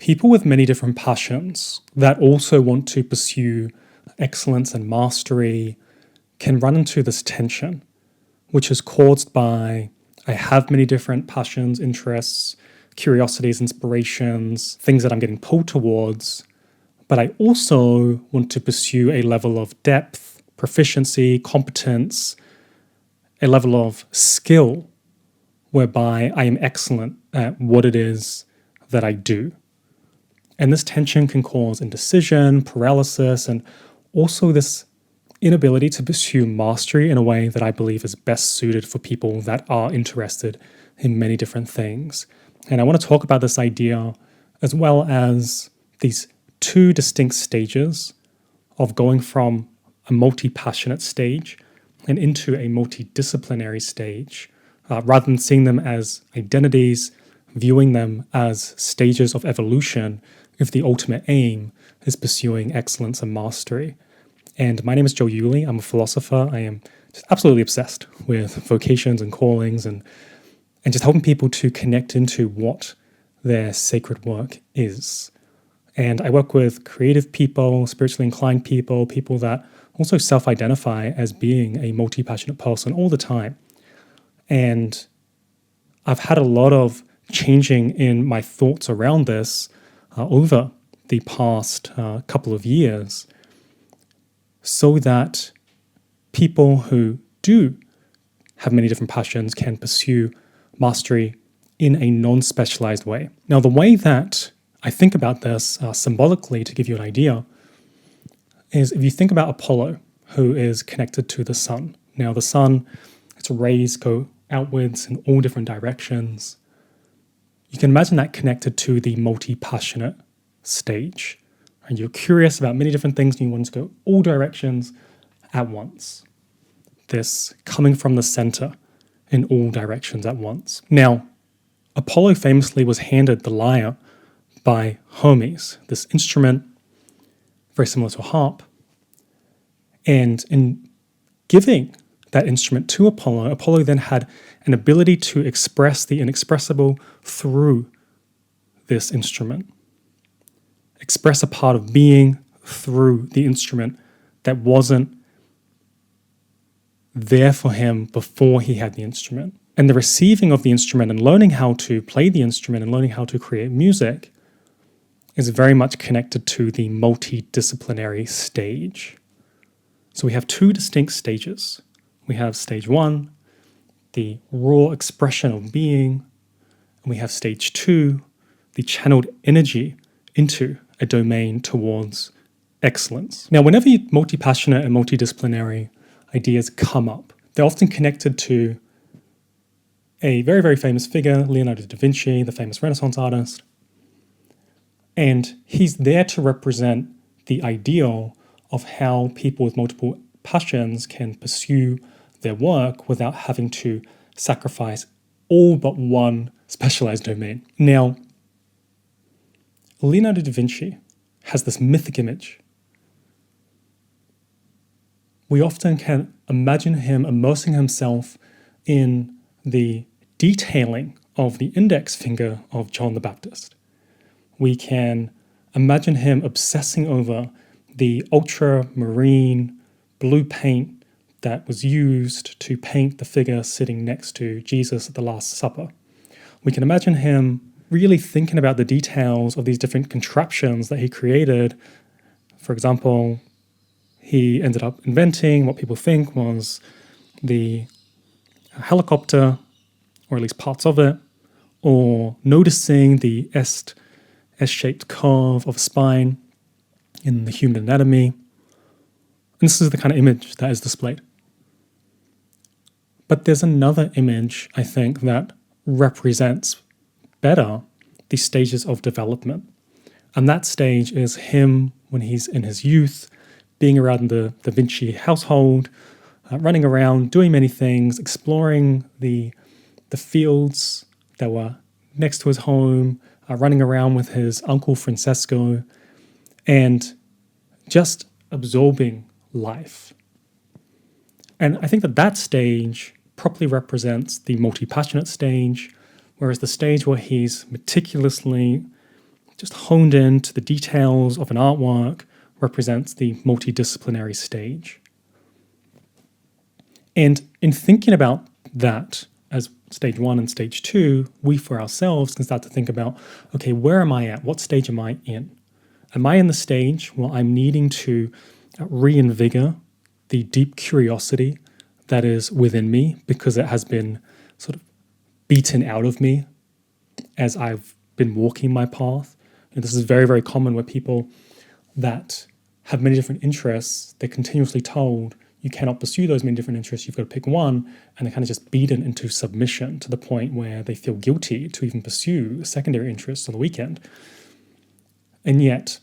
People with many different passions that also want to pursue excellence and mastery can run into this tension, which is caused by I have many different passions, interests, curiosities, inspirations, things that I'm getting pulled towards, but I also want to pursue a level of depth, proficiency, competence, a level of skill whereby I am excellent at what it is that I do. And this tension can cause indecision, paralysis, and also this inability to pursue mastery in a way that I believe is best suited for people that are interested in many different things. And I want to talk about this idea as well as these two distinct stages of going from a multi-passionate stage and into a multidisciplinary stage, rather than seeing them as identities, viewing them as stages of evolution if the ultimate aim is pursuing excellence and mastery. And my name is Joe Yulee. I'm a philosopher. I am just absolutely obsessed with vocations and callings and just helping people to connect into what their sacred work is. And I work with creative people, spiritually inclined people, people that also self-identify as being a multi-passionate person all the time. And I've had a lot of changing in my thoughts around this over the past couple of years, so that people who do have many different passions can pursue mastery in a non-specialized way. Now, the way that I think about this symbolically, to give you an idea, is if you think about Apollo, who is connected to the sun. Now, the sun, its rays go outwards in all different directions. You can imagine that connected to the multi-passionate stage. And you're curious about many different things and you want to go all directions at once. This coming from the center in all directions at once. Now, Apollo famously was handed the lyre by Hermes, this instrument very similar to a harp. And in giving that instrument to Apollo, Apollo then had an ability to express the inexpressible through this instrument. Express a part of being through the instrument that wasn't there for him before he had the instrument. And the receiving of the instrument and learning how to play the instrument and learning how to create music is very much connected to the multidisciplinary stage. So we have two distinct stages. We have stage one, the raw expression of being, and we have stage two, the channeled energy into a domain towards excellence. Now, whenever multi-passionate and multidisciplinary ideas come up, they're often connected to a very, very famous figure, Leonardo da Vinci, the famous Renaissance artist. And he's there to represent the ideal of how people with multiple passions can pursue their work without having to sacrifice all but one specialized domain. Now, Leonardo da Vinci has this mythic image. We often can imagine him immersing himself in the detailing of the index finger of John the Baptist. We can imagine him obsessing over the ultramarine blue paint that was used to paint the figure sitting next to Jesus at the Last Supper. We can imagine him really thinking about the details of these different contraptions that he created. For example, he ended up inventing what people think was the helicopter, or at least parts of it, or noticing the S-shaped curve of a spine in the human anatomy. And this is the kind of image that is displayed. But there's another image, I think, that represents better the stages of development. And that stage is him when he's in his youth, being around the Da Vinci household, running around, doing many things, exploring the fields that were next to his home, running around with his uncle Francesco, and just absorbing life. And I think that stage properly represents the multi-passionate stage, whereas the stage where he's meticulously just honed in to the details of an artwork represents the multidisciplinary stage. And in thinking about that as stage 1 and stage 2, we for ourselves can start to think about, okay, where am I at? What stage am I in? Am I in the stage where I'm needing to reinvigorate the deep curiosity that is within me because it has been sort of beaten out of me as I've been walking my path? And this is very, very common where people that have many different interests, they're continuously told, you cannot pursue those many different interests, you've got to pick one, and they're kind of just beaten into submission to the point where they feel guilty to even pursue secondary interests on the weekend. And yet,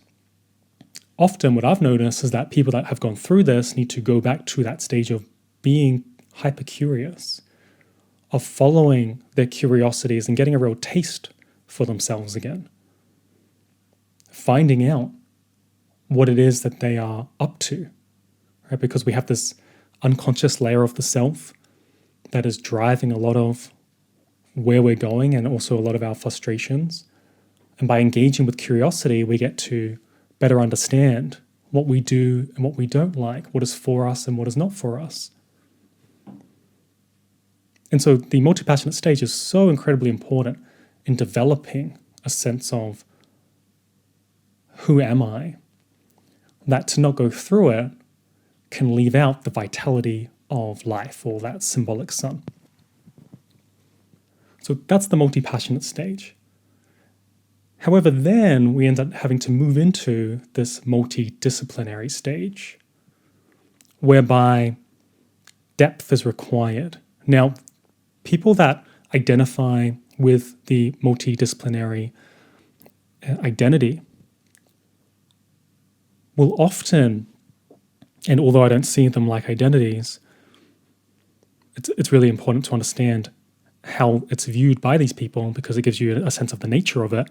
often what I've noticed is that people that have gone through this need to go back to that stage of being hyper-curious, of following their curiosities and getting a real taste for themselves again, finding out what it is that they are up to. Right? Because we have this unconscious layer of the self that is driving a lot of where we're going and also a lot of our frustrations. And by engaging with curiosity, we get to better understand what we do and what we don't like, what is for us and what is not for us. And so the multi-passionate stage is so incredibly important in developing a sense of who am I, that to not go through it can leave out the vitality of life, or that symbolic sun. So that's the multi-passionate stage. However, then we end up having to move into this multidisciplinary stage, whereby depth is required. Now, people that identify with the multidisciplinary identity will often, and although I don't see them like identities, it's really important to understand how it's viewed by these people because it gives you a sense of the nature of it.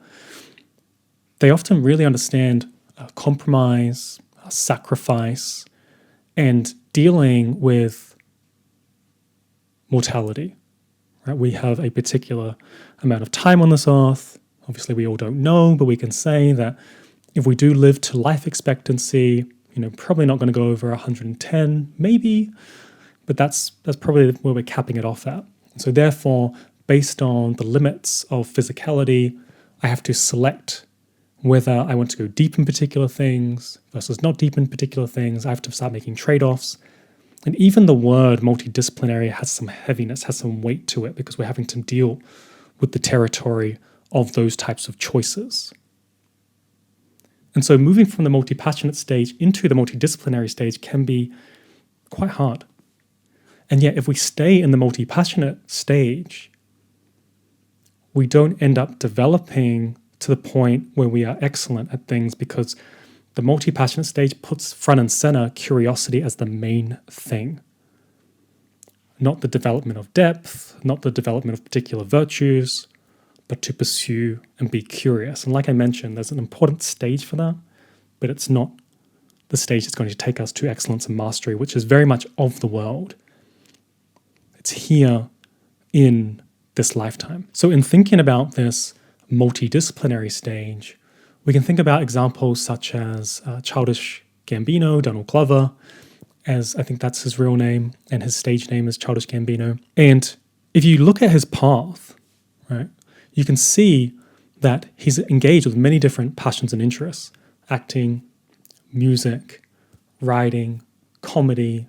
They often really understand compromise, sacrifice, and dealing with mortality. Right? We have a particular amount of time on this earth. Obviously, we all don't know, but we can say that if we do live to life expectancy, probably not going to go over 110, maybe, but that's probably where we're capping it off at. So therefore, based on the limits of physicality, I have to select whether I want to go deep in particular things versus not deep in particular things. I have to start making trade-offs. And even the word multidisciplinary has some heaviness, has some weight to it, because we're having to deal with the territory of those types of choices. And so moving from the multi-passionate stage into the multidisciplinary stage can be quite hard. And yet if we stay in the multi-passionate stage, we don't end up developing to the point where we are excellent at things, because the multi-passionate stage puts front and center curiosity as the main thing. Not the development of depth, not the development of particular virtues, but to pursue and be curious. And like I mentioned, there's an important stage for that, but it's not the stage that's going to take us to excellence and mastery, which is very much of the world. It's here in this lifetime. So in thinking about this multidisciplinary stage, we can think about examples such as Childish Gambino, Donald Glover, as I think that's his real name, and his stage name is Childish Gambino. And if you look at his path, right, you can see that he's engaged with many different passions and interests: acting, music, writing, comedy.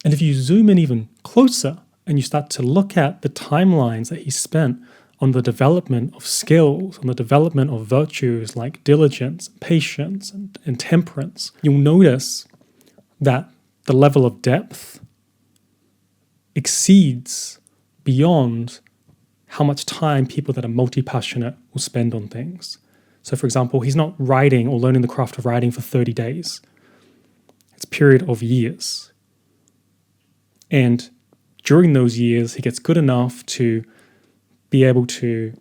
And if you zoom in even closer and you start to look at the timelines that he spent on the development of skills, on the development of virtues like diligence, patience, and temperance, you'll notice that the level of depth exceeds beyond how much time people that are multi-passionate will spend on things. So for example, he's not writing or learning the craft of writing for 30 days. It's a period of years. And during those years, he gets good enough to be able to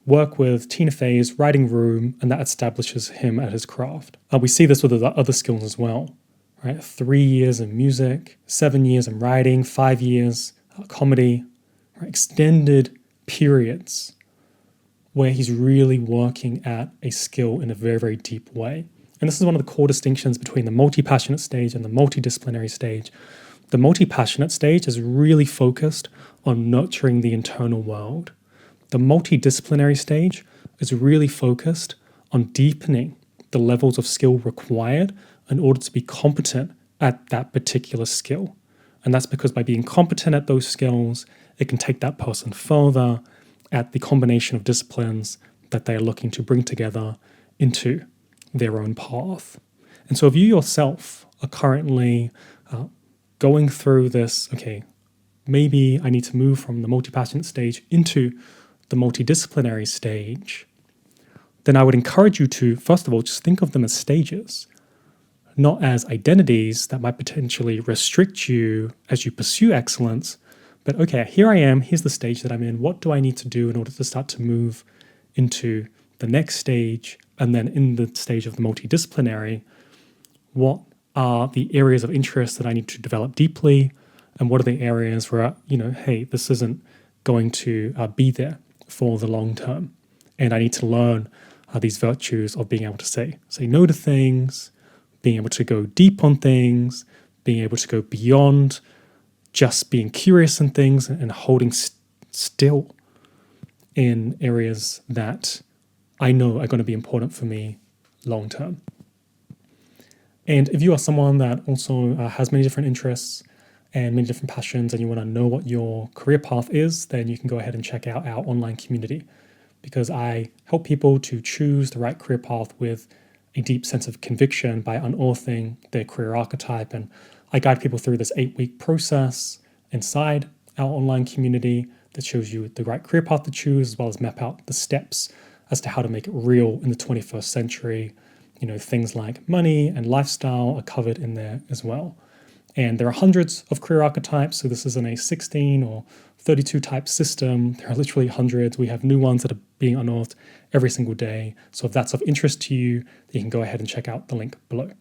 work with Tina Fey's writing room, and that establishes him at his craft. We see this with other skills as well, right? 3 years in music, 7 years in writing, 5 years comedy, right? Extended periods where he's really working at a skill in a very, very deep way. And this is one of the core distinctions between the multi-passionate stage and the multidisciplinary stage. The multi-passionate stage is really focused on nurturing the internal world. The multidisciplinary stage is really focused on deepening the levels of skill required in order to be competent at that particular skill. And that's because by being competent at those skills, it can take that person further at the combination of disciplines that they are looking to bring together into their own path. And so if you yourself are currently going through this, okay, maybe I need to move from the multi-passionate stage into the multidisciplinary stage, then I would encourage you to, first of all, just think of them as stages, not as identities that might potentially restrict you as you pursue excellence, but okay, here I am, here's the stage that I'm in, what do I need to do in order to start to move into the next stage? And then in the stage of the multidisciplinary, what are the areas of interest that I need to develop deeply? And what are the areas where, hey, this isn't going to be there for the long term. And I need to learn these virtues of being able to say no to things, being able to go deep on things, being able to go beyond just being curious in things and holding still in areas that I know are going to be important for me long term. And if you are someone that also has many different interests and many different passions and you want to know what your career path is, then you can go ahead and check out our online community, because I help people to choose the right career path with a deep sense of conviction by unearthing their career archetype. And I guide people through this 8-week process inside our online community that shows you the right career path to choose, as well as map out the steps as to how to make it real in the 21st century. Things like money and lifestyle are covered in there as well. And there are hundreds of career archetypes, so this isn't a 16 or 32 type system. There are literally hundreds. We have new ones that are being unearthed every single day. So if that's of interest to you, then you can go ahead and check out the link below.